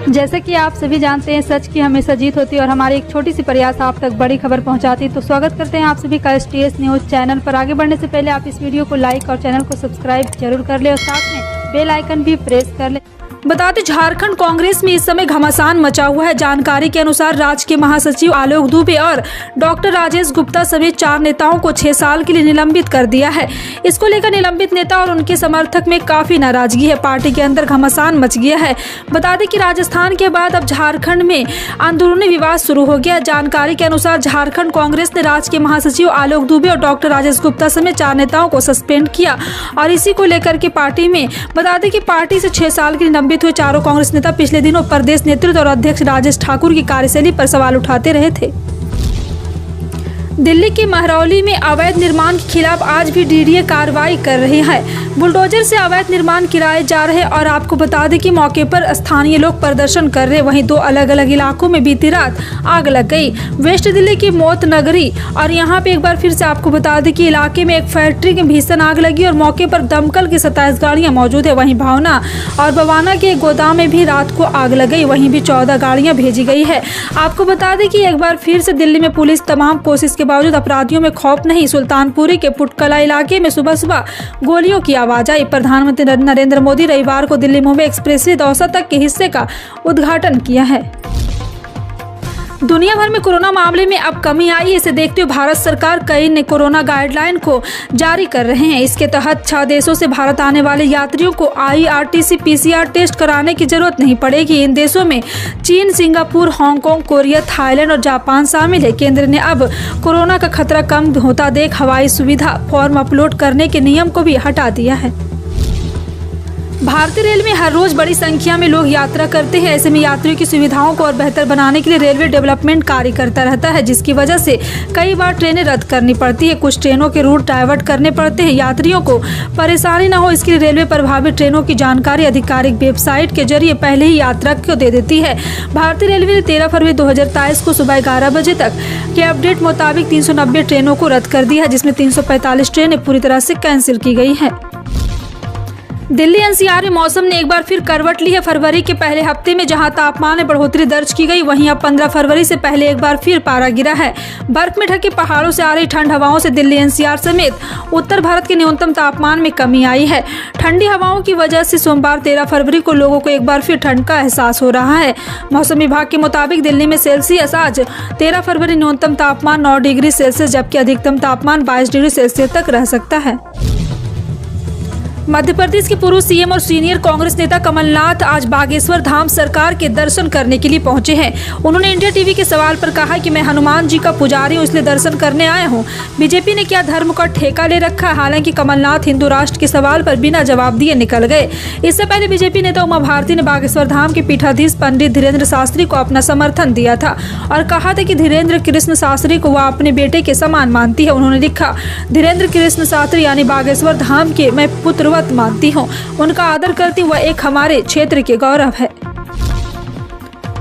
जैसे कि आप सभी जानते हैं, सच की हमेशा जीत होती है और हमारी एक छोटी सी प्रयास आप तक बड़ी खबर पहुंचाती है। तो स्वागत करते हैं आप सभी का STS न्यूज़ चैनल पर। आगे बढ़ने से पहले आप इस वीडियो को लाइक और चैनल को सब्सक्राइब जरूर कर ले और साथ में बेल आइकन भी प्रेस कर ले। बता दें, झारखंड कांग्रेस में इस समय घमासान मचा हुआ है। जानकारी के अनुसार राज्य के महासचिव आलोक दुबे और डॉक्टर राजेश गुप्ता समेत 4 नेताओं को 6 साल के लिए निलंबित कर दिया है। इसको लेकर निलंबित नेता और उनके समर्थक में काफी नाराजगी है। पार्टी के अंदर घमासान मच गया है। बता दें कि राजस्थान के बाद अब झारखंड में अंदरूनी विवाद शुरू हो गया। जानकारी के अनुसार झारखंड कांग्रेस ने राज्य के महासचिव आलोक दुबे और डॉक्टर राजेश गुप्ता समेत 4 नेताओं को सस्पेंड किया और इसी को लेकर के पार्टी में बता दें कि पार्टी से 6 साल के निलंबित हुए 4 कांग्रेस नेता पिछले दिनों प्रदेश नेतृत्व और अध्यक्ष राजेश ठाकुर की कार्यशैली पर सवाल उठाते रहे थे। दिल्ली के महरौली में अवैध निर्माण के खिलाफ आज भी DDA कार्रवाई कर रही है। बुलडोजर से अवैध निर्माण गिराए जा रहे और आपको बता दें कि मौके पर स्थानीय लोग प्रदर्शन कर रहे। वहीं 2 अलग अलग इलाकों में बीती रात आग लग गई। वेस्ट दिल्ली की मौत नगरी और यहाँ पे एक बार फिर से आपको बता दें कि इलाके में एक फैक्ट्री में भीषण आग लगी और मौके पर दमकल की 27 गाड़ियाँ मौजूद है। वहीं भावना और बवाना के गोदाम में भी रात को आग लग गई। वहीं भी 14 गाड़ियाँ भेजी गई है। आपको बता दें कि एक बार फिर से दिल्ली में पुलिस तमाम कोशिश के बावजूद अपराधियों में खौफ नहीं। सुल्तानपुरी के पुटकला इलाके में सुबह सुबह गोलियों की आवाज आई। प्रधानमंत्री नरेंद्र मोदी रविवार को दिल्ली मुंबई एक्सप्रेसवे दौसा तक के हिस्से का उद्घाटन किया है। दुनिया भर में कोरोना मामले में अब कमी आई है। इसे देखते हुए भारत सरकार कई ने कोरोना गाइडलाइन को जारी कर रहे हैं। इसके तहत 6 देशों से भारत आने वाले यात्रियों को IRTC PCR टेस्ट कराने की जरूरत नहीं पड़ेगी। इन देशों में चीन, सिंगापुर, हांगकांग, कोरिया, थाईलैंड और जापान शामिल है। केंद्र ने अब कोरोना का खतरा कम होता देख हवाई सुविधा फॉर्म अपलोड करने के नियम को भी हटा दिया है। भारतीय रेल में हर रोज बड़ी संख्या में लोग यात्रा करते हैं। ऐसे में यात्रियों की सुविधाओं को और बेहतर बनाने के लिए रेलवे डेवलपमेंट कार्य करता रहता है, जिसकी वजह से कई बार ट्रेनें रद्द करनी पड़ती है। कुछ ट्रेनों के रूट डाइवर्ट करने पड़ते हैं। यात्रियों को परेशानी न हो इसके लिए रेलवे प्रभावित ट्रेनों की जानकारी आधिकारिक वेबसाइट के जरिए पहले ही यात्रा को दे देती है। भारतीय रेलवे ने 13 फरवरी 2023 को सुबह 11 बजे तक के अपडेट मुताबिक 390 ट्रेनों को रद्द कर दिया है, जिसमें 345 ट्रेनें पूरी तरह से कैंसिल की गई है। दिल्ली NCR में मौसम ने एक बार फिर करवट ली है। फरवरी के पहले हफ्ते में जहां तापमान में बढ़ोतरी दर्ज की गई, वहीं अब 15 फरवरी से पहले एक बार फिर पारा गिरा है। बर्फ में ढके पहाड़ों से आ रही ठंड हवाओं से दिल्ली NCR समेत उत्तर भारत के न्यूनतम तापमान में कमी आई है। ठंडी हवाओं की वजह से सोमवार 13 फरवरी को लोगों को एक बार फिर ठंड का एहसास हो रहा है। मौसम विभाग के मुताबिक दिल्ली में सेल्सियस आज 13 फरवरी न्यूनतम तापमान 9 डिग्री सेल्सियस जबकि अधिकतम तापमान 22 डिग्री सेल्सियस तक रह सकता है। मध्य प्रदेश के पूर्व CM और सीनियर कांग्रेस नेता कमलनाथ आज बागेश्वर धाम सरकार के दर्शन करने के लिए पहुंचे हैं। उन्होंने इंडिया टीवी के सवाल पर कहा कि मैं हनुमान जी का पुजारी हूं, इसलिए दर्शन करने आया हूं। बीजेपी ने क्या धर्म का ठेका ले रखा है? हालांकि कमलनाथ हिंदू राष्ट्र के सवाल पर बिना जवाब दिए निकल गए। इससे पहले बीजेपी नेता उमा भारती ने बागेश्वर धाम के पीठाधीश पंडित धीरेन्द्र शास्त्री को अपना समर्थन दिया था और कहा था कि धीरेन्द्र कृष्ण शास्त्री को वह अपने बेटे के समान मानती है। उन्होंने लिखा, धीरेन्द्र कृष्ण शास्त्री यानी बागेश्वर धाम के मैं पुत्र मानती हूँ, उनका आदर करती हूँ, वह एक हमारे क्षेत्र के गौरव है।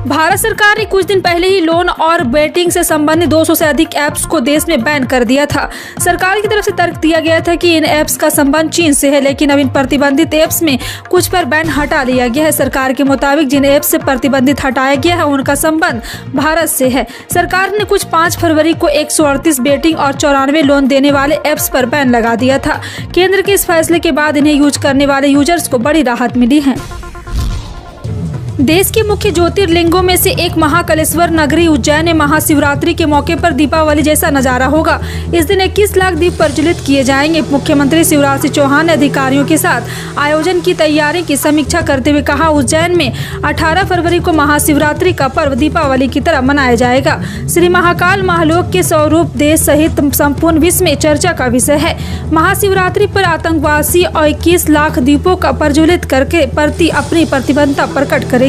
भारत सरकार ने कुछ दिन पहले ही लोन और बेटिंग से संबंधित 200 से अधिक ऐप्स को देश में बैन कर दिया था। सरकार की तरफ से तर्क दिया गया था कि इन ऐप्स का संबंध चीन से है, लेकिन अब इन प्रतिबंधित ऐप्स में कुछ पर बैन हटा लिया गया है। सरकार के मुताबिक जिन ऐप्स से प्रतिबंधित हटाया गया है उनका संबंध भारत से है। सरकार ने कुछ 5 फरवरी को 138 बेटिंग और 94 लोन देने वाले ऐप्स पर बैन लगा दिया था। केंद्र के इस फैसले के बाद इन्हें यूज करने वाले यूजर्स को बड़ी राहत मिली है। देश के मुख्य ज्योतिर्लिंगों में से एक महाकालेश्वर नगरी उज्जैन में महाशिवरात्रि के मौके पर दीपावली जैसा नजारा होगा। इस दिन 21 लाख दीप प्रज्वलित किए जाएंगे। मुख्यमंत्री शिवराज सिंह चौहान ने अधिकारियों के साथ आयोजन की तैयारी की समीक्षा करते हुए कहा, उज्जैन में 18 फरवरी को महाशिवरात्रि का पर्व दीपावली की तरह मनाया जाएगा। श्री महाकाल महालोक के स्वरूप देश सहित संपूर्ण विश्व में चर्चा का विषय है। महाशिवरात्रि पर आतंकवादी और 21 लाख दीपों का प्रज्वलित करके प्रति अपनी प्रतिबद्धता प्रकट करेगी।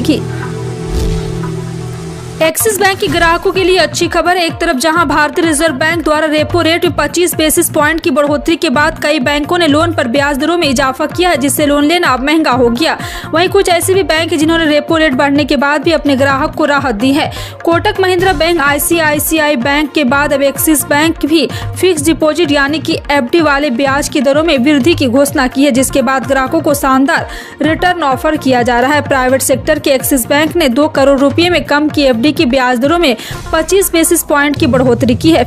एक्सिस बैंक के ग्राहकों के लिए अच्छी खबर है। एक तरफ जहां भारतीय रिजर्व बैंक द्वारा रेपो रेट में 25 बेसिस पॉइंट की बढ़ोतरी के बाद कई बैंकों ने लोन पर ब्याज दरों में इजाफा किया है, जिससे लोन लेना अब महंगा हो गया। वहीं कुछ ऐसे भी बैंक हैं जिन्होंने रेपो रेट बढ़ने के बाद भी अपने ग्राहक को राहत दी है। Kotak Mahindra bank, ICICI bank के बाद अब एक्सिस बैंक भी फिक्स डिपॉजिट यानी कि FD वाले ब्याज की दरों में वृद्धि की घोषणा की है, जिसके बाद ग्राहकों को शानदार रिटर्न ऑफर किया जा रहा है। प्राइवेट सेक्टर के एक्सिस बैंक ने 2 करोड़ रुपए में कम की FD की ब्याज दरों में 25 बेसिस पॉइंट की बढ़ोतरी की है।